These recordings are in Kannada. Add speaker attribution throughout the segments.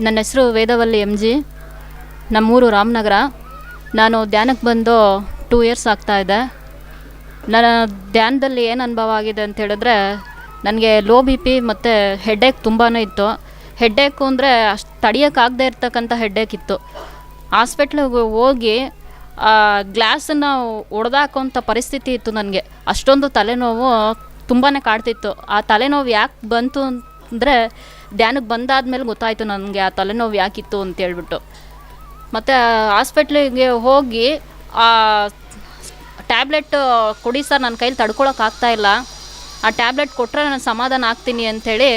Speaker 1: ನನ್ನ ಹೆಸರು ವೇದವಲ್ಲಿ ಎಮ್ ಜಿ. ನಮ್ಮೂರು ರಾಮನಗರ. ನಾನು ಧ್ಯಾನಕ್ಕೆ ಬಂದು 2 ಇಯರ್ಸ್ ಆಗ್ತಾಯಿದೆ. ನನ್ನ ಧ್ಯಾನದಲ್ಲಿ ಏನು ಅನುಭವ ಆಗಿದೆ ಅಂತ ಹೇಳಿದ್ರೆ, ನನಗೆ ಲೋ ಬಿ ಪಿ ಮತ್ತು ಹೆಡ್ಏಕ್ ತುಂಬಾ ಇತ್ತು. ಹೆಡ್ಏಕು ಅಂದರೆ ಅಷ್ಟು ತಡಿಯೋಕ್ಕಾಗದೇ ಇರ್ತಕ್ಕಂಥ ಹೆಡ್ಏಕ್ ಇತ್ತು. ಹಾಸ್ಪಿಟ್ಲಿಗೆ ಹೋಗಿ ಗ್ಲಾಸನ್ನು ಒಡೆದಾಕೋಂಥ ಪರಿಸ್ಥಿತಿ ಇತ್ತು ನನಗೆ. ಅಷ್ಟೊಂದು ತಲೆನೋವು ತುಂಬಾ ಕಾಡ್ತಿತ್ತು. ಆ ತಲೆನೋವು ಯಾಕೆ ಬಂತು ಅಂದರೆ, ಧ್ಯಾನಕ್ಕೆ ಬಂದಾದ್ಮೇಲೆ ಗೊತ್ತಾಯಿತು ನನಗೆ ಆ ತಲೆನೋವು ಯಾಕಿತ್ತು ಅಂತೇಳ್ಬಿಟ್ಟು. ಮತ್ತು ಹಾಸ್ಪಿಟ್ಲಿಗೆ ಹೋಗಿ ಟ್ಯಾಬ್ಲೆಟ್ ಕೊಡಿ ಸರ್, ನನ್ನ ಕೈಲಿ ತಡ್ಕೊಳಕ್ಕಾಗ್ತಾಯಿಲ್ಲ, ಆ ಟ್ಯಾಬ್ಲೆಟ್ ಕೊಟ್ಟರೆ ನಾನು ಸಮಾಧಾನ ಆಗ್ತೀನಿ ಅಂಥೇಳಿ,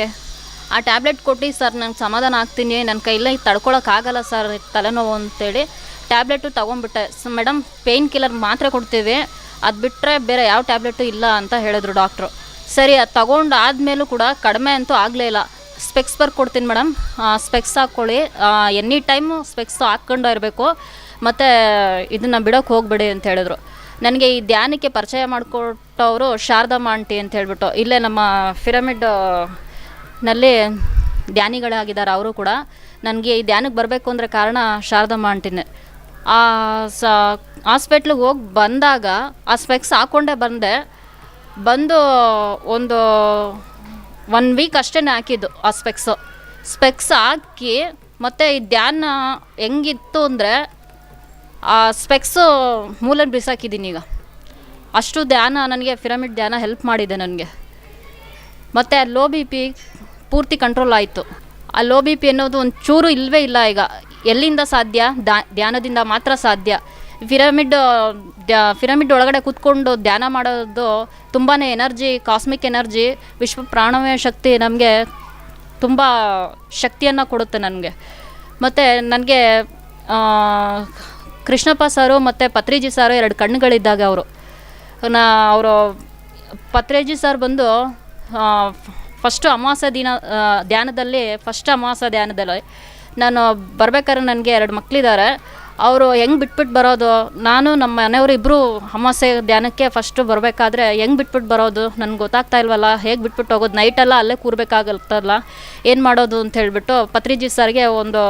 Speaker 1: ಆ ಟ್ಯಾಬ್ಲೆಟ್ ಕೊಟ್ಟು ಸರ್ ನಂಗೆ ಸಮಾಧಾನ ಆಗ್ತೀನಿ, ನನ್ನ ಕೈಲಿ ತಡ್ಕೊಳಕ್ಕಾಗಲ್ಲ ಸರ್ ತಲೆನೋವು ಅಂತೇಳಿ ಟ್ಯಾಬ್ಲೆಟು ತೊಗೊಂಡ್ಬಿಟ್ಟೆ. ಮೇಡಮ್ ಪೇಯ್ನ್ ಕಿಲ್ಲರ್ ಮಾತ್ರೆ ಕೊಡ್ತೀವಿ, ಅದು ಬಿಟ್ಟರೆ ಬೇರೆ ಯಾವ ಟ್ಯಾಬ್ಲೆಟು ಇಲ್ಲ ಅಂತ ಹೇಳಿದ್ರು ಡಾಕ್ಟ್ರು. ಸರಿ, ಅದು ತೊಗೊಂಡು ಆದಮೇಲೂ ಕೂಡ ಕಡಿಮೆ ಅಂತೂ ಆಗಲೇ ಇಲ್ಲ. ಸ್ಪೆಕ್ಸ್ ಬರ್ಕೊಡ್ತೀನಿ ಮೇಡಮ್, ಸ್ಪೆಕ್ಸ್ ಹಾಕ್ಕೊಳ್ಳಿ, ಎನಿ ಟೈಮು ಸ್ಪೆಕ್ಸ್ ಹಾಕ್ಕೊಂಡು ಇರಬೇಕು, ಮತ್ತು ಇದನ್ನು ಬಿಡೋಕ್ಕೆ ಹೋಗಬೇಡಿ ಅಂತ ಹೇಳಿದ್ರು. ನನಗೆ ಈ ಧ್ಯಾನಕ್ಕೆ ಪರಿಚಯ ಮಾಡಿಕೊಟ್ಟವರು ಶಾರದಮ್ಮ ಆಂಟಿ ಅಂತ ಹೇಳ್ಬಿಟ್ಟು, ಇಲ್ಲೇ ನಮ್ಮ ಪಿರಮಿಡ್ ನಲ್ಲಿ ಧ್ಯಾನಿಗಳಾಗಿದ್ದಾರೆ ಅವರು ಕೂಡ. ನನಗೆ ಈ ಧ್ಯಾನಕ್ಕೆ ಬರಬೇಕು ಅಂದರೆ ಕಾರಣ ಶಾರದಮ್ಮ ಆಂಟಿನೇ. ಹಾಸ್ಪಿಟ್ಲಿಗೆ ಹೋಗಿ ಬಂದಾಗ ಆ ಸ್ಪೆಕ್ಸ್ ಹಾಕ್ಕೊಂಡೇ ಬಂದು ಒಂದು 1 ವೀಕ್ ಅಷ್ಟೇ ಹಾಕಿದ್ದು ಆ ಸ್ಪೆಕ್ಸ್ ಹಾಕಿ. ಮತ್ತು ಈ ಧ್ಯಾನ ಹೆಂಗಿತ್ತು ಅಂದರೆ, ಆ ಸ್ಪೆಕ್ಸು ಮೂಲೆ ಬಿಸಾಕಿದ್ದೀನಿ ಈಗ. ಅಷ್ಟು ಧ್ಯಾನ ನನಗೆ ಪಿರಮಿಡ್ ಧ್ಯಾನ ಹೆಲ್ಪ್ ಮಾಡಿದೆ ನನಗೆ. ಮತ್ತು ಲೋ ಬಿ ಪಿ ಪೂರ್ತಿ ಕಂಟ್ರೋಲ್ ಆಯಿತು. ಆ ಲೋ ಬಿ ಪಿ ಅನ್ನೋದು ಒಂದು ಚೂರು ಇಲ್ಲವೇ ಇಲ್ಲ ಈಗ. ಎಲ್ಲಿಂದ ಸಾಧ್ಯ? ಧ್ಯಾನದಿಂದ ಮಾತ್ರ ಸಾಧ್ಯ. ಪಿರಮಿಡ್ ಒಳಗಡೆ ಕೂತ್ಕೊಂಡು ಧ್ಯಾನ ಮಾಡೋದು ತುಂಬಾ ಎನರ್ಜಿ, ಕಾಸ್ಮಿಕ್ ಎನರ್ಜಿ, ವಿಶ್ವ ಪ್ರಾಣಮಯ ಶಕ್ತಿ ನಮಗೆ ತುಂಬ ಶಕ್ತಿಯನ್ನು ಕೊಡುತ್ತೆ ನನಗೆ. ಮತ್ತು ನನಗೆ ಕೃಷ್ಣಪ್ಪ ಸಾರು ಮತ್ತು ಪತ್ರಿಜಿ ಸಾರು 2 ಕಣ್ಣುಗಳಿದ್ದಾಗ ಅವರು ಪತ್ರಿಜಿ ಸರ್ ಬಂದು ಫಸ್ಟು ಅಮಾವಾಸ್ಯ ದಿನ ಧ್ಯಾನದಲ್ಲಿ, ಅಮಾವಾಸ್ಯ ಧ್ಯಾನದಲ್ಲಿ ನಾನು ಬರ್ಬೇಕಾದ್ರೆ ನನಗೆ 2 ಮಕ್ಕಳಿದ್ದಾರೆ. ಅವರು ಹೆಂಗೆ ಬಿಟ್ಬಿಟ್ಟು ಬರೋದು, ನಾನು ನಮ್ಮ ಮನೆಯವರು ಇಬ್ಬರು ಅಮಾವಾಸ್ಯೆ ಧ್ಯಾನಕ್ಕೆ ಫಸ್ಟು ಬರಬೇಕಾದ್ರೆ ಹೆಂಗೆ ಬಿಟ್ಬಿಟ್ಟು ಬರೋದು ನನಗೆ ಗೊತ್ತಾಗ್ತಾ ಇಲ್ವಲ್ಲ, ಹೇಗೆ ಬಿಟ್ಬಿಟ್ಟು ಹೋಗೋದು, ನೈಟೆಲ್ಲ ಅಲ್ಲೇ ಕೂರಬೇಕಾಗತ್ತಲ್ಲ, ಏನು ಮಾಡೋದು ಅಂತ ಹೇಳಿಬಿಟ್ಟು ಪತ್ರಿಜಿ ಸರ್ಗೆ ಒಂದು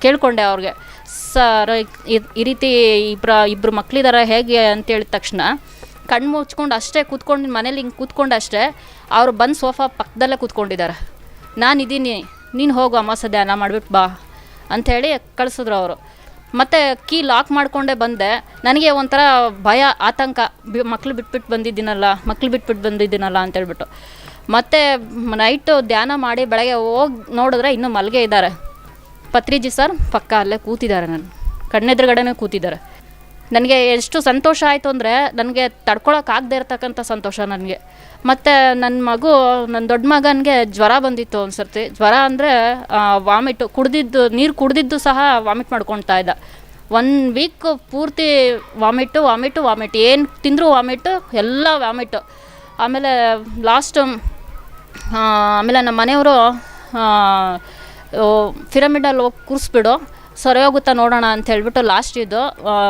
Speaker 1: ಕೇಳಿಕೊಂಡೆ ಅವ್ರಿಗೆ. ಸರ್ ಈ ರೀತಿ ಇಬ್ಬರು ಮಕ್ಕಳಿದ್ದಾರೆ ಹೇಗೆ ಅಂತೇಳಿದ ತಕ್ಷಣ ಕಣ್ಣು ಮುಚ್ಕೊಂಡು ಅಷ್ಟೇ ಕೂತ್ಕೊಂಡು, ಮನೇಲಿ ಹಿಂಗೆ ಕೂತ್ಕೊಂಡು ಅಷ್ಟೇ ಅವರು ಬಂದು ಸೋಫಾ ಪಕ್ಕದಲ್ಲೇ ಕೂತ್ಕೊಂಡಿದ್ದಾರೆ. ನಾನಿದ್ದೀನಿ, ನೀನು ಹೋಗು ಅಮಾವಾಸ್ಯೆ ಧ್ಯಾನ ಮಾಡಿಬಿಟ್ಟು ಬಾ ಅಂಥೇಳಿ ಕಳಿಸಿದ್ರು ಅವರು. ಮತ್ತು ಕೀ ಲಾಕ್ ಮಾಡಿಕೊಂಡೇ ಬಂದೆ. ನನಗೆ ಒಂಥರ ಭಯ, ಆತಂಕ, ಮಕ್ಳು ಬಿಟ್ಬಿಟ್ಟು ಬಂದಿದ್ದೀನಲ್ಲ ಅಂತೇಳ್ಬಿಟ್ಟು. ಮತ್ತು ನೈಟು ಧ್ಯಾನ ಮಾಡಿ ಬೆಳಗ್ಗೆ ಹೋಗಿ ನೋಡಿದ್ರೆ ಇನ್ನೂ ಮಲ್ಗೆ ಇದ್ದಾರೆ. ಪತ್ರಿಜಿ ಸರ್ ಪಕ್ಕ ಅಲ್ಲೇ ಕೂತಿದ್ದಾರೆ, ನನ್ನ ಕಣ್ಣೆದುರುಗಡೆನೇ ಕೂತಿದ್ದಾರೆ. ನನಗೆ ಎಷ್ಟು ಸಂತೋಷ ಆಯಿತು ಅಂದರೆ, ನನಗೆ ತಡ್ಕೊಳಕ್ಕಾಗದೇ ಇರ್ತಕ್ಕಂಥ ಸಂತೋಷ ನನಗೆ. ಮತ್ತು ನನ್ನ ದೊಡ್ಡ ಮಗನಿಗೆ ಜ್ವರ ಬಂದಿತ್ತು ಒಂದು ಸರ್ತಿ. ಜ್ವರ ಅಂದರೆ ವಾಮಿಟು, ನೀರು ಕುಡ್ದಿದ್ದು ಸಹ ವಾಮಿಟ್ ಮಾಡ್ಕೊಳ್ತಾ ಇದ್ದ. 1 ವೀಕ್ ಪೂರ್ತಿ ವಾಮಿಟ್ಟು, ಏನು ತಿಂದರೂ ವಾಮಿಟ್ಟು, ಎಲ್ಲ ವಾಮಿಟ್ಟು. ಆಮೇಲೆ ಆಮೇಲೆ ನಮ್ಮ ಮನೆಯವರು ಪಿರಮಿಡಲ್ಲಿ ಹೋಗಿ ಕೂರಿಸ್ಬಿಡು, ಸರಿ ಹೋಗುತ್ತಾ ನೋಡೋಣ ಅಂತ ಹೇಳ್ಬಿಟ್ಟು ಲಾಸ್ಟಿದ್ದು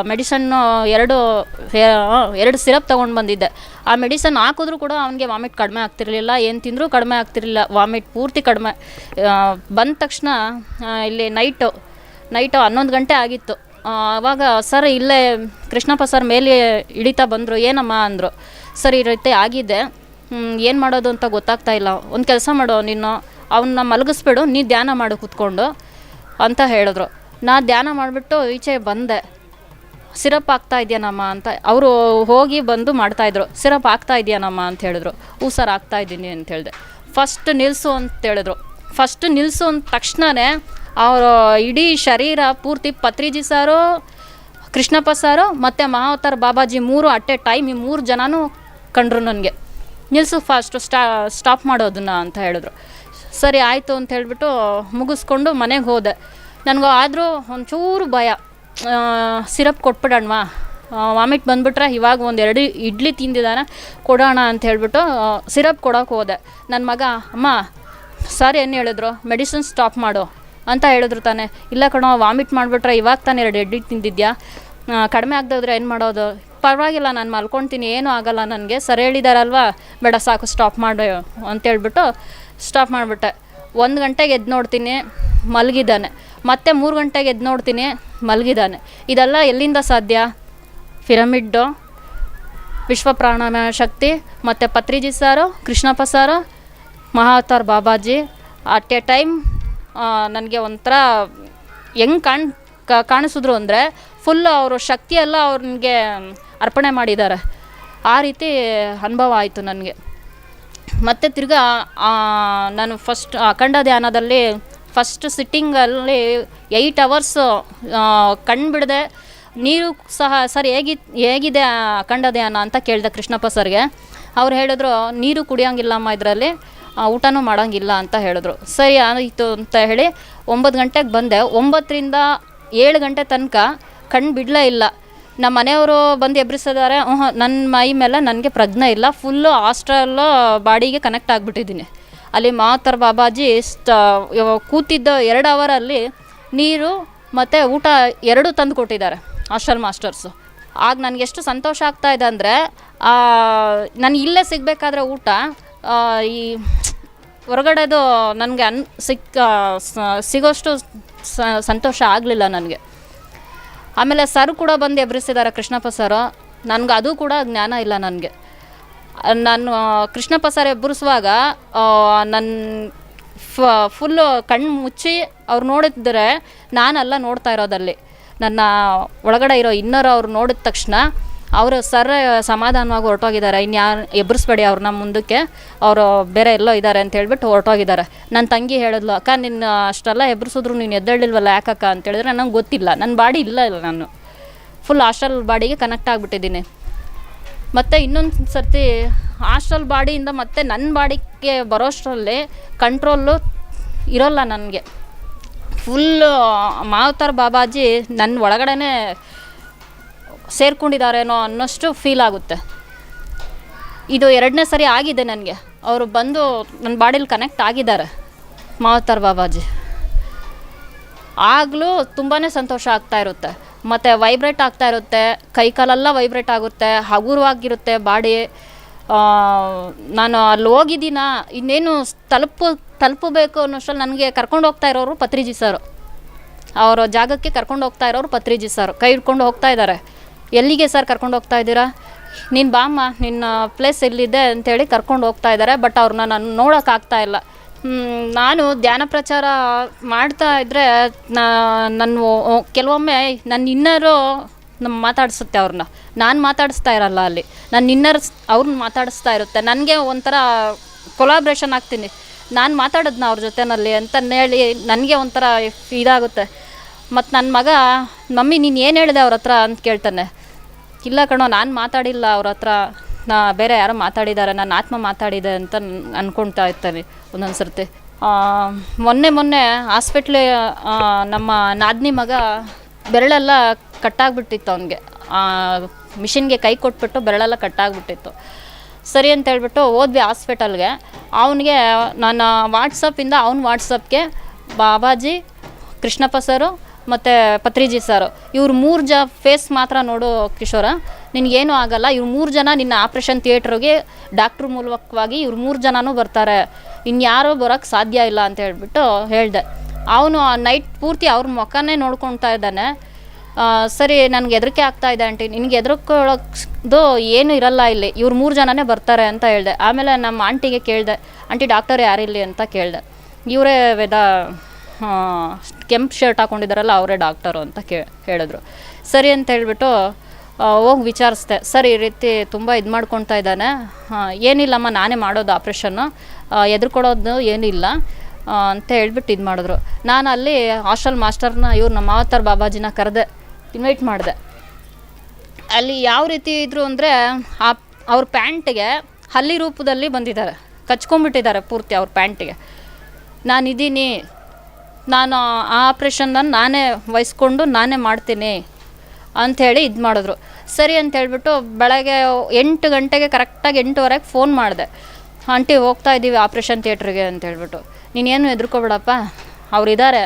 Speaker 1: ಮೆಡಿಸನ್ನು 2 ಸಿರಪ್ ತೊಗೊಂಡು ಬಂದಿದ್ದೆ. ಆ ಮೆಡಿಸನ್ ಹಾಕಿದ್ರೂ ಕೂಡ ಅವನಿಗೆ ವಾಮಿಟ್ ಕಡಿಮೆ ಆಗ್ತಿರಲಿಲ್ಲ, ಏನು ತಿಂದರೂ ಕಡಿಮೆ ಆಗ್ತಿರಲಿಲ್ಲ, ವಾಮಿಟ್ ಪೂರ್ತಿ ಕಡಿಮೆ. ಬಂದ ತಕ್ಷಣ ಇಲ್ಲಿ ನೈಟು 11 ಗಂಟೆ ಆಗಿತ್ತು. ಆವಾಗ ಸರ್ ಇಲ್ಲೇ ಕೃಷ್ಣಪ್ಪ ಸರ್ ಮೇಲೆ ಇಳಿತಾ ಬಂದರು. ಏನಮ್ಮ ಅಂದರು. ಸರ್ ಈ ರೀತಿ ಆಗಿದೆ, ಏನು ಮಾಡೋದು ಅಂತ ಗೊತ್ತಾಗ್ತಾ ಇಲ್ಲ, ಒಂದು ಕೆಲಸ ಮಾಡು, ನೀನು ಅವನ್ನ ಮಲಗಿಸ್ಬಿಡು, ನೀ ಧ್ಯಾನ ಮಾಡು ಕೂತ್ಕೊಂಡು ಅಂತ ಹೇಳಿದ್ರು. ನಾ ಧ್ಯಾನ ಮಾಡಿಬಿಟ್ಟು ಈಚೆ ಬಂದೆ. ಸಿರಪ್ ಹಾಕ್ತಾ ಇದೆಯಾನಮ್ಮ ಅಂತ ಅವರು ಹೋಗಿ ಬಂದು ಮಾಡ್ತಾಯಿದ್ರು. ಸಿರಪ್ ಹಾಕ್ತಾ ಇದೆಯಾನಮ್ಮ ಅಂತ ಹೇಳಿದ್ರು. ಹ್ಞೂ ಸರ್ ಹಾಕ್ತಾಯಿದ್ದೀನಿ ಅಂತ ಹೇಳಿದೆ. ಫಸ್ಟ್ ನಿಲ್ಲಿಸು ಅಂತ ಹೇಳಿದ್ರು. ಫಸ್ಟ್ ನಿಲ್ಲಿಸು ಅಂದ ತಕ್ಷಣವೇ ಅವರು ಇಡೀ ಶರೀರ ಪೂರ್ತಿ ಪತ್ರಿಜಿ ಸಾರು, ಕೃಷ್ಣಪ್ಪ ಸಾರು ಮತ್ತು Mahavatar Babaji 3 at A time, ಈ 3 ಜನನೂ ಕಂಡ್ರು ನನಗೆ. ನಿಲ್ಲಿಸು ಫಾಸ್ಟು, ಸ್ಟಾಪ್ ಮಾಡೋದನ್ನ ಅಂತ ಹೇಳಿದ್ರು. ಸರಿ ಆಯಿತು ಅಂತ ಹೇಳಿಬಿಟ್ಟು ಮುಗಿಸ್ಕೊಂಡು ಮನೆಗೆ ಹೋದೆ. ನನಗೂ ಆದರೂ ಒಂಚೂರು ಭಯ, ಸಿರಪ್ ಕೊಟ್ಬಿಡೋಣವಾ, ವಾಮಿಟ್ ಬಂದುಬಿಟ್ರೆ ಇವಾಗ 1-2 ಇಡ್ಲಿ ತಿಂದಿದ್ದಾನೆ, ಕೊಡೋಣ ಅಂತ ಹೇಳಿಬಿಟ್ಟು ಸಿರಪ್ ಕೊಡೋಕೆ ಹೋದೆ. ನನ್ನ ಮಗ, ಅಮ್ಮ ಸರ್ ಏನು ಹೇಳಿದ್ರು, ಮೆಡಿಸಿನ್ ಸ್ಟಾಪ್ ಮಾಡು ಅಂತ ಹೇಳಿದ್ರು ತಾನೆ. ಇಲ್ಲ ಕಣೋ, ವಾಮಿಟ್ ಮಾಡಿಬಿಟ್ರೆ ಇವಾಗ ತಾನೇ 2 ಇಡ್ಲಿ ತಿಂದಿದ್ಯಾ, ಕಡಿಮೆ ಆಗದೋದ್ರೆ ಏನು ಮಾಡೋದು, ಪರವಾಗಿಲ್ಲ ನಾನು ಮಲ್ಕೊಳ್ತೀನಿ, ಏನೂ ಆಗಲ್ಲ ನನಗೆ, ಸರಿ ಹೇಳಿದಾರಲ್ವಾ, ಬೇಡ ಸಾಕು ಸ್ಟಾಪ್ ಮಾಡು ಅಂತೇಳ್ಬಿಟ್ಟು ಸ್ಟಾಪ್ ಮಾಡಿಬಿಟ್ಟೆ. 1 ಗಂಟೆಗೆ ಎದ್ದು ನೋಡ್ತೀನಿ, ಮಲಗಿದ್ದಾನೆ. ಮತ್ತೆ 3 ಗಂಟೆಗೆ ಎದ್ದು ನೋಡ್ತೀನಿ ಮಲಗಿದ್ದಾನೆ. ಇದೆಲ್ಲ ಎಲ್ಲಿಂದ ಸಾಧ್ಯ? ಪಿರಮಿಡ್ಡು, ವಿಶ್ವ ಪ್ರಾಣಾಯಾಮ ಶಕ್ತಿ, ಮತ್ತು ಪತ್ರಿಜಿ ಸಾರು, ಕೃಷ್ಣಪ್ಪ ಸಾರು, Mahavatar Babaji at A time ನನಗೆ ಒಂಥರ ಹೆಂಗೆ ಕಾಣಿಸಿದ್ರು ಅಂದರೆ ಫುಲ್ಲು ಅವರು ಶಕ್ತಿ ಎಲ್ಲ ಅವ್ರಿಗೆ ಅರ್ಪಣೆ ಮಾಡಿದ್ದಾರೆ. ಆ ರೀತಿ ಅನುಭವ ಆಯಿತು ನನಗೆ. ಮತ್ತು ತಿರ್ಗಾ ನಾನು ಫಸ್ಟ್ ಅಖಂಡ ಧ್ಯಾನದಲ್ಲಿ ಫಸ್ಟ್ ಸಿಟ್ಟಿಂಗಲ್ಲಿ 8 hours ಕಣ್ಣು ಬಿಡದೆ ನೀರು ಸಹ ಸರ್ ಹೇಗಿದೆ ಅಖಂಡ ಧ್ಯಾನ ಅಂತ ಕೇಳಿದೆ ಕೃಷ್ಣಪ್ಪ ಸರ್ಗೆ. ಅವ್ರು ಹೇಳಿದ್ರು ನೀರು ಕುಡಿಯೋಂಗಿಲ್ಲಮ್ಮ ಇದರಲ್ಲಿ, ಊಟನೂ ಮಾಡೋಂಗಿಲ್ಲ ಅಂತ ಹೇಳಿದ್ರು. ಸರಿ ಆಯಿತು ಅಂತ ಹೇಳಿ 9 ಗಂಟೆಗೆ ಬಂದೆ. 9 ರಿಂದ 7 ಗಂಟೆ ತನಕ ಕಣ್ಣು ಬಿಡಲೇ ಇಲ್ಲ. ನಮ್ಮ ಮನೆಯವರು ಬಂದು ಎಬ್ರಿಸಿದ್ದಾರೆ. ನನ್ನ ಮೈ ಮೇಲೆ ನನಗೆ ಪ್ರಜ್ಞೆ ಇಲ್ಲ, ಫುಲ್ಲು ಹಾಸ್ಟೆಲ್ ಬಾಡಿಗೆ ಕನೆಕ್ಟ್ ಆಗಿಬಿಟ್ಟಿದ್ದೀನಿ. ಅಲ್ಲಿ ಮಹಾವತಾರ್ ಬಾಬಾಜಿ ಕೂತಿದ್ದ 2 ಅವರಲ್ಲಿ ನೀರು ಮತ್ತು ಊಟ ಎರಡೂ ತಂದು ಕೊಟ್ಟಿದ್ದಾರೆ ಹಾಸ್ಟೆಲ್ ಮಾಸ್ಟರ್ಸು. ಆಗ ನನಗೆ ಎಷ್ಟು ಸಂತೋಷ ಆಗ್ತಾಯಿದೆ ಅಂದರೆ, ನನಗೆ ಇಲ್ಲೇ ಸಿಗಬೇಕಾದ್ರೆ ಊಟ ಈ ಹೊರಗಡೆದು ನನಗೆ ಸಿಗೋಷ್ಟು ಸಂತೋಷ ಆಗಲಿಲ್ಲ ನನಗೆ. ಆಮೇಲೆ ಸರ್ ಕೂಡ ಬಂದು ಎಬ್ರಿಸಿದ್ದಾರೆ ಕೃಷ್ಣಪ್ಪ ಸರು. ನನಗೆ ಅದು ಕೂಡ ಜ್ಞಾನ ಇಲ್ಲ ನನಗೆ. ನಾನು ಕೃಷ್ಣಪ್ಪ ಸರ್ ಎಬ್ಬರಿಸುವಾಗ ನನ್ನ ಫುಲ್ಲು ಕಣ್ಣು ಮುಚ್ಚಿ ಅವ್ರು ನೋಡಿದ್ರೆ ನಾನೆಲ್ಲ ನೋಡ್ತಾ ಇರೋದಲ್ಲಿ. ನನ್ನ ಒಳಗಡೆ ಇರೋ ಇನ್ನರು ಅವ್ರು ನೋಡಿದ ತಕ್ಷಣ ಅವರು ಸರ್ ಸಮಾಧಾನವಾಗಿ ಹೊರಟೋಗಿದ್ದಾರೆ. ಇನ್ಯಾರು ಎಬ್ಬರಿಸ್ಬೇಡಿ ಅವ್ರನ್ನ ಮುಂದಕ್ಕೆ, ಅವರು ಬೇರೆ ಎಲ್ಲೋ ಇದ್ದಾರೆ ಅಂತ ಹೇಳ್ಬಿಟ್ಟು ಹೊರಟೋಗಿದ್ದಾರೆ. ನನ್ನ ತಂಗಿ ಹೇಳಿದ್ಲು, ಅಕ್ಕ ನಿನ್ನ ಅಷ್ಟೆಲ್ಲ ಎಬ್ಬರಿಸಿದ್ರು ನೀನು ಎದ್ದೇಳಿಲ್ವಲ್ಲ ಯಾಕಕ್ಕ ಅಂತೇಳಿದ್ರೆ ನನಗೆ ಗೊತ್ತಿಲ್ಲ, ನನ್ನ ಬಾಡಿ ಇಲ್ಲ ನಾನು ಫುಲ್ ಹಾಸ್ಟೆಲ್ ಬಾಡಿಗೆ ಕನೆಕ್ಟ್ ಆಗಿಬಿಟ್ಟಿದ್ದೀನಿ. ಮತ್ತು ಇನ್ನೊಂದು ಸರ್ತಿ ಹಾಸ್ಟೆಲ್ ಬಾಡಿಯಿಂದ ಮತ್ತೆ ನನ್ನ ಬಾಡಿಗೆ ಬರೋಷ್ಟರಲ್ಲಿ ಕಂಟ್ರೋಲು ಇರೋಲ್ಲ ನನಗೆ. ಫುಲ್ಲು ಮಹಾವತಾರ್ ಬಾಬಾಜಿ ನನ್ನ ಒಳಗಡೆನೇ ಸೇರ್ಕೊಂಡಿದ್ದಾರೇನೋ ಅನ್ನೋಷ್ಟು ಫೀಲ್ ಆಗುತ್ತೆ. ಇದು 2ನೇ ಸರಿ ಆಗಿದೆ ನನಗೆ. ಅವರು ಬಂದು ನನ್ನ ಬಾಡಿಲಿ ಕನೆಕ್ಟ್ ಆಗಿದ್ದಾರೆ ಮಹಾವತಾರ್ ಬಾಬಾಜಿ. ಆಗಲೂ ತುಂಬಾ ಸಂತೋಷ ಆಗ್ತಾ ಇರುತ್ತೆ. ಮತ್ತು ವೈಬ್ರೇಟ್ ಆಗ್ತಾ ಇರುತ್ತೆ, ಕೈಕಾಲೆಲ್ಲ ವೈಬ್ರೇಟ್ ಆಗುತ್ತೆ, ಹಗುರವಾಗಿರುತ್ತೆ ಬಾಡಿ. ನಾನು ಅಲ್ಲಿ ಹೋಗಿದ್ದೀನ, ಇನ್ನೇನು ತಲುಪಬೇಕು ಅನ್ನೋಷ್ಟರಲ್ಲಿ ನನಗೆ ಕರ್ಕೊಂಡು ಹೋಗ್ತಾ ಇರೋರು ಪತ್ರಿಜಿ ಸರು. ಅವರ ಜಾಗಕ್ಕೆ ಕರ್ಕೊಂಡು ಹೋಗ್ತಾ ಇರೋರು ಪತ್ರಿಜಿ ಸರ್ ಕೈ ಹಿಡ್ಕೊಂಡು ಹೋಗ್ತಾ ಇದ್ದಾರೆ. ಎಲ್ಲಿಗೆ ಸರ್ ಕರ್ಕೊಂಡು ಹೋಗ್ತಾ ಇದ್ದೀರಾ? ನೀನು ಬಾಮ್ಮ, ನಿನ್ನ ಪ್ಲೇಸ್ ಎಲ್ಲಿದೆ ಅಂತೇಳಿ ಕರ್ಕೊಂಡು ಹೋಗ್ತಾ ಇದ್ದಾರೆ. ಬಟ್ ಅವ್ರನ್ನ ನಾನು ನೋಡೋಕ್ಕಾಗ್ತಾ ಇಲ್ಲ. ನಾನು ಧ್ಯಾನ ಪ್ರಚಾರ ಮಾಡ್ತಾ ಇದ್ದರೆ ನಾನು ಕೆಲವೊಮ್ಮೆ ನನ್ನ ಇನ್ನರು ಮಾತಾಡಿಸುತ್ತೆ ಅವ್ರನ್ನ. ನಾನು ಮಾತಾಡಿಸ್ತಾ ಇರಲ್ಲ ಅಲ್ಲಿ, ನನ್ನ ಇನ್ನರ್ ಅವ್ರನ್ನ ಮಾತಾಡಿಸ್ತಾ ಇರುತ್ತೆ. ನನಗೆ ಒಂಥರ ಕೊಲಾಬ್ರೇಷನ್ ಆಗ್ತೀನಿ, ನಾನು ಮಾತಾಡೋದನ್ನ ಅವ್ರ ಜೊತೆನಲ್ಲಿ ಅಂತ ಹೇಳಿ ನನಗೆ ಒಂಥರ ಇದಾಗುತ್ತೆ. ಮತ್ತು ನನ್ನ ಮಗ, ಮಮ್ಮಿ ನೀನು ಏನು ಹೇಳಿದೆ ಅವ್ರ ಹತ್ರ ಅಂತ ಕೇಳ್ತಾನೆ. ಇಲ್ಲ ಕಣೋ, ನಾನು ಮಾತಾಡಿಲ್ಲ ಅವ್ರ ಹತ್ರ, ಬೇರೆ ಯಾರೋ ಮಾತಾಡಿದ್ದಾರೆ, ನನ್ನ ಆತ್ಮ ಮಾತಾಡಿದೆ ಅಂತ ಅಂದ್ಕೊಳ್ತಾ ಇರ್ತಾನೆ ಒಂದೊಂದು ಸರ್ತಿ. ಮೊನ್ನೆ ಹಾಸ್ಪಿಟ್ಲಿ ನಮ್ಮ ನಾದಿನಿ ಮಗ ಬೆರಳೆಲ್ಲ ಕಟ್ಟಾಗ್ಬಿಟ್ಟಿತ್ತು. ಅವನಿಗೆ ಮಿಷಿನ್ಗೆ ಕೈ ಕೊಟ್ಬಿಟ್ಟು ಬೆರಳೆಲ್ಲ ಕಟ್ಟಾಗ್ಬಿಟ್ಟಿತ್ತು. ಸರಿ ಅಂತ ಹೇಳ್ಬಿಟ್ಟು ಹೋದ್ವಿ ಹಾಸ್ಪಿಟಲ್ಗೆ. ಅವನಿಗೆ ನಾನು ವಾಟ್ಸಪ್ಪಿಂದ ಅವ್ನ ವಾಟ್ಸಪ್ಗೆ ಬಾಬಾಜಿ, ಕೃಷ್ಣಪ್ಪ ಸರು ಮತ್ತು ಪತ್ರಿಜಿ ಸರು ಇವ್ರು 3 ಫೇಸ್ ಮಾತ್ರ ನೋಡು ಕಿಶೋರ, ನಿನಗೇನೂ ಆಗಲ್ಲ. ಇವ್ರು 3 ಜನ ನಿನ್ನ ಆಪ್ರೇಷನ್ ಥಿಯೇಟ್ರಿಗೆ ಡಾಕ್ಟ್ರ್ ಮೂಲಕವಾಗಿ ಇವ್ರು 3 ಜನನೂ ಬರ್ತಾರೆ, ಇನ್ಯಾರೂ ಬರೋಕ್ಕೆ ಸಾಧ್ಯ ಇಲ್ಲ ಅಂತ ಹೇಳ್ಬಿಟ್ಟು ಹೇಳಿದೆ. ಅವನು ನೈಟ್ ಪೂರ್ತಿ ಅವ್ರ ಮುಖನೇ ನೋಡ್ಕೊಳ್ತಾ ಇದ್ದಾನೆ. ಸರಿ, ನನಗೆ ಹೆದರಿಕೆ ಆಗ್ತಾಯಿದೆ ಆಂಟಿ. ನಿನಗೆ ಹೆದರ್ಕೊಳ್ಳೋದು ಏನೂ ಇರಲ್ಲ ಇಲ್ಲಿ, ಇವ್ರು 3 ಜನನೇ ಬರ್ತಾರೆ ಅಂತ ಹೇಳಿದೆ. ಆಮೇಲೆ ನಮ್ಮ ಆಂಟಿಗೆ ಕೇಳಿದೆ, ಆಂಟಿ ಡಾಕ್ಟರ್ ಯಾರಿಲ್ಲಿ ಅಂತ ಕೇಳಿದೆ. ಇವರೇ ಕೆಂಪು ಶರ್ಟ್ ಹಾಕ್ಕೊಂಡಿದ್ದಾರಲ್ಲ ಅವರೇ ಡಾಕ್ಟರು ಅಂತ ಹೇಳಿದ್ರು. ಸರಿ ಅಂತ ಹೇಳ್ಬಿಟ್ಟು ಹೋಗಿ ವಿಚಾರಿಸ್ದೆ. ಸರ್ ಈ ರೀತಿ ತುಂಬ ಇದು ಮಾಡ್ಕೊಳ್ತಾ ಇದ್ದಾನೆ, ಏನಿಲ್ಲಮ್ಮ ನಾನೇ ಮಾಡೋದು ಆಪ್ರೇಷನ್ನು, ಹೆದರ್ಕೊಡೋದು ಏನಿಲ್ಲ ಅಂತ ಹೇಳ್ಬಿಟ್ಟು ಇದು ಮಾಡಿದ್ರು. ನಾನು ಅಲ್ಲಿ ಹಾಸ್ಟೆಲ್ ಮಾಸ್ಟರ್ನ ಇವ್ರು ನಮ್ಮ ಮಹಾವತಾರ್ ಬಾಬಾಜಿನ ಕರೆದೆ, ಇನ್ವೈಟ್ ಮಾಡಿದೆ. ಅಲ್ಲಿ ಯಾವ ರೀತಿ ಇದ್ರು ಅಂದರೆ ಅವ್ರ ಪ್ಯಾಂಟಿಗೆ ಹಲ್ಲಿ ರೂಪದಲ್ಲಿ ಬಂದಿದ್ದಾರೆ, ಕಚ್ಕೊಂಡ್ಬಿಟ್ಟಿದ್ದಾರೆ ಪೂರ್ತಿ ಅವ್ರ ಪ್ಯಾಂಟಿಗೆ. ನಾನಿದ್ದೀನಿ, ನಾನು ಆ ಆಪ್ರೇಷನ್ನ ನಾನೇ ವಹಿಸ್ಕೊಂಡು ನಾನೇ ಮಾಡ್ತೀನಿ ಅಂಥೇಳಿ ಇದು ಮಾಡಿದ್ರು. ಸರಿ ಅಂತ ಹೇಳ್ಬಿಟ್ಟು ಬೆಳಗ್ಗೆ 8 ಗಂಟೆಗೆ ಕರೆಕ್ಟಾಗಿ 8:15 ಫೋನ್ ಮಾಡಿದೆ. ಆಂಟಿ ಹೋಗ್ತಾ ಇದ್ದೀವಿ ಆಪ್ರೇಷನ್ ಥಿಯೇಟ್ರಿಗೆ ಅಂತ ಹೇಳ್ಬಿಟ್ಟು. ನೀನೇನು ಹೆದರ್ಕೋಬೇಡಪ್ಪ, ಅವರಿದ್ದಾರೆ,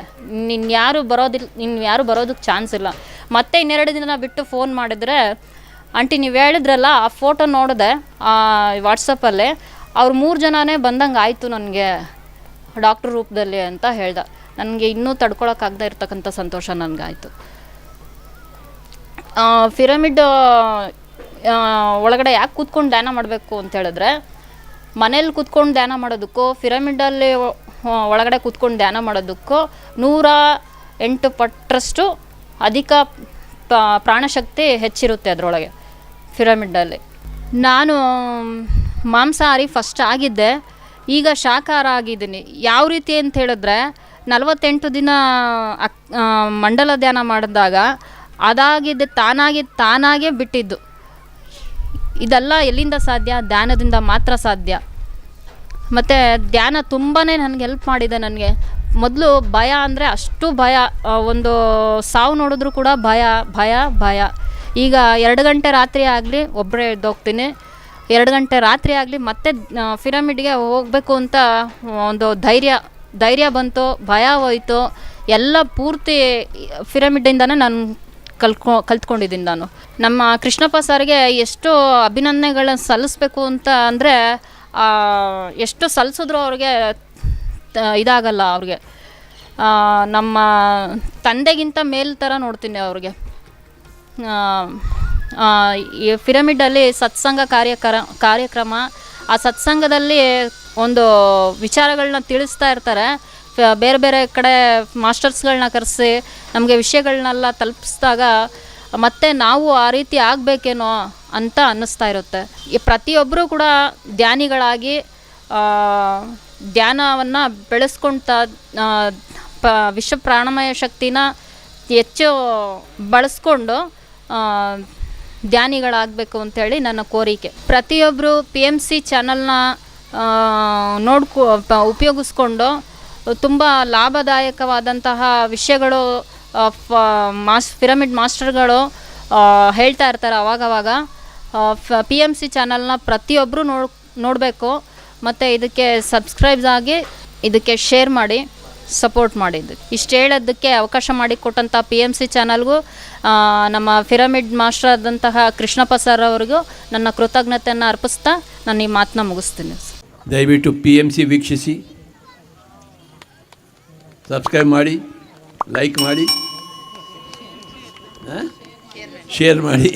Speaker 1: ನಿನ್ನ ಯಾರು ಬರೋದಕ್ಕೆ ಚಾನ್ಸ್ ಇಲ್ಲ. ಮತ್ತೆ 2 ದಿನ ಬಿಟ್ಟು ಫೋನ್ ಮಾಡಿದರೆ, ಆಂಟಿ ನೀವು ಹೇಳಿದ್ರಲ್ಲ ಆ ಫೋಟೋ ನೋಡಿದೆ ವಾಟ್ಸಪ್ಪಲ್ಲಿ, ಅವ್ರು 3 ಜನನೇ ಬಂದಂಗೆ ಆಯಿತು ನನಗೆ ಡಾಕ್ಟ್ರ್ ರೂಪದಲ್ಲಿ ಅಂತ ಹೇಳ್ದೆ. ನನಗೆ ಇನ್ನೂ ತಡ್ಕೊಳಕ್ಕಾಗದೇ ಇರ್ತಕ್ಕಂಥ ಸಂತೋಷ ನನಗಾಯಿತು. ಪಿರಮಿಡ್ ಒಳಗಡೆ ಯಾಕೆ ಕೂತ್ಕೊಂಡು ಧ್ಯಾನ ಮಾಡಬೇಕು ಅಂತ ಹೇಳಿದ್ರೆ, ಮನೇಲಿ ಕೂತ್ಕೊಂಡು ಧ್ಯಾನ ಮಾಡೋದಕ್ಕೂ ಪಿರಮಿಡಲ್ಲಿ ಒಳಗಡೆ ಕೂತ್ಕೊಂಡು ಧ್ಯಾನ ಮಾಡೋದಕ್ಕೂ 108 ಪಟ್ಟರಷ್ಟು ಅಧಿಕ ಪ್ರಾಣಶಕ್ತಿ ಹೆಚ್ಚಿರುತ್ತೆ ಅದರೊಳಗೆ ಪಿರಮಿಡಲ್ಲಿ. ನಾನು ಮಾಂಸಾಹಾರಿ ಫಸ್ಟ್ ಆಗಿದ್ದೆ, ಈಗ ಶಾಕಾಹಾರ ಆಗಿದ್ದೀನಿ. ಯಾವ ರೀತಿ ಅಂತ ಹೇಳಿದ್ರೆ, 48 ದಿನ ಮಂಡಲ ಧ್ಯಾನ ಮಾಡಿದಾಗ ಅದಾಗಿದ್ದೆ ತಾನಾಗೆ ಬಿಟ್ಟಿದ್ದು. ಇದೆಲ್ಲ ಎಲ್ಲಿಂದ ಸಾಧ್ಯ? ಧ್ಯಾನದಿಂದ ಮಾತ್ರ ಸಾಧ್ಯ. ಮತ್ತು ಧ್ಯಾನ ತುಂಬಾ ನನಗೆ ಹೆಲ್ಪ್ ಮಾಡಿದೆ. ನನಗೆ ಮೊದಲು ಭಯ ಅಂದರೆ ಅಷ್ಟು ಭಯ, ಒಂದು ಸಾವು ನೋಡಿದ್ರು ಕೂಡ ಭಯ. ಈಗ 2 ಗಂಟೆ ರಾತ್ರಿ ಆಗಲಿ ಒಬ್ಬರೇ ಎದ್ದೋಗ್ತೀನಿ, 2 ಗಂಟೆ ರಾತ್ರಿ ಆಗಲಿ ಮತ್ತೆ ಪಿರಮಿಡ್ಗೆ ಹೋಗಬೇಕು ಅಂತ ಒಂದು ಧೈರ್ಯ ಬಂತು, ಭಯ ಹೋಯಿತು. ಎಲ್ಲ ಪೂರ್ತಿ ಪಿರಮಿಡ್ಡಿಂದನೇ ನಾನು ಕಲ್ತ್ಕೊಂಡಿದ್ದೀನಿ. ನಾನು ನಮ್ಮ ಕೃಷ್ಣಪ್ಪ ಸರ್ಗೆ ಎಷ್ಟು ಅಭಿನಂದನೆಗಳನ್ನ ಸಲ್ಲಿಸ್ಬೇಕು ಅಂತ ಅಂದರೆ, ಎಷ್ಟು ಸಲ್ಲಿಸಿದ್ರು ಅವ್ರಿಗೆ ಇದಾಗಲ್ಲ. ಅವ್ರಿಗೆ ನಮ್ಮ ತಂದೆಗಿಂತ ಮೇಲ್ ಥರ ನೋಡ್ತೀನಿ ಅವ್ರಿಗೆ. ಈ ಪಿರಮಿಡಲ್ಲಿ ಸತ್ಸಂಗ ಕಾರ್ಯಕ್ರಮ, ಆ ಸತ್ಸಂಗದಲ್ಲಿ ಒಂದು ವಿಚಾರಗಳನ್ನ ತಿಳಿಸ್ತಾ ಇರ್ತಾರೆ. ಬೇರೆ ಬೇರೆ ಕಡೆ ಮಾಸ್ಟರ್ಸ್ಗಳನ್ನ ಕರೆಸಿ ನಮಗೆ ವಿಷಯಗಳನ್ನೆಲ್ಲ ತಲುಪಿಸಿದಾಗ ಮತ್ತೆ ನಾವು ಆ ರೀತಿ ಆಗಬೇಕೇನೋ ಅಂತ ಅನ್ನಿಸ್ತಾ ಇರುತ್ತೆ. ಈ ಪ್ರತಿಯೊಬ್ಬರೂ ಕೂಡ ಧ್ಯಾನಿಗಳಾಗಿ ಧ್ಯಾನವನ್ನು ಬೆಳೆಸ್ಕೊಳ್ತಾ ವಿಶ್ವ ಪ್ರಾಣಮಯ ಶಕ್ತಿನ ಹೆಚ್ಚು ಬಳಸ್ಕೊಂಡು ಧ್ಯಾನಿಗಳಾಗಬೇಕು ಅಂಥೇಳಿ ನನ್ನ ಕೋರಿಕೆ. ಪ್ರತಿಯೊಬ್ಬರು PMC ಚಾನಲ್ನ ಉಪಯೋಗಿಸ್ಕೊಂಡು ತುಂಬ ಲಾಭದಾಯಕವಾದಂತಹ ವಿಷಯಗಳು ಪಿರಮಿಡ್ ಮಾಸ್ಟರ್ಗಳು ಹೇಳ್ತಾ ಇರ್ತಾರೆ ಅವಾಗವಾಗ. PMC ಚಾನಲ್ನ ಪ್ರತಿಯೊಬ್ಬರು ನೋಡಬೇಕು. ಮತ್ತು ಇದಕ್ಕೆ ಸಬ್ಸ್ಕ್ರೈಬ್ಸ್ ಆಗಿ ಇದಕ್ಕೆ ಶೇರ್ ಮಾಡಿ ಸಪೋರ್ಟ್ ಮಾಡಿದ್ದು. ಇಷ್ಟು ಹೇಳೋದಕ್ಕೆ ಅವಕಾಶ ಮಾಡಿಕೊಟ್ಟಂಥ PMC ಚಾನಲ್ಗೂ ನಮ್ಮ ಪಿರಮಿಡ್ ಮಾಸ್ಟರ್ ಆದಂತಹ ಕೃಷ್ಣಪ್ಪ ಸರ್ ಅವರಿಗೂ ನನ್ನ ಕೃತಜ್ಞತೆಯನ್ನು ಅರ್ಪಿಸ್ತಾ ನಾನು ಈ ಮಾತನ್ನ ಮುಗಿಸ್ತೀನಿ.
Speaker 2: ದಯವಿಟ್ಟು PMC ವೀಕ್ಷಿಸಿ, ಸಬ್ಸ್ಕ್ರೈಬ್ ಮಾಡಿ, ಲೈಕ್ ಮಾಡಿ, ಶೇರ್ ಮಾಡಿ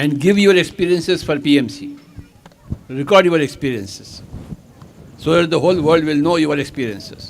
Speaker 2: and give your experiences for PMC. Record your experiences so that the whole world will know your experiences.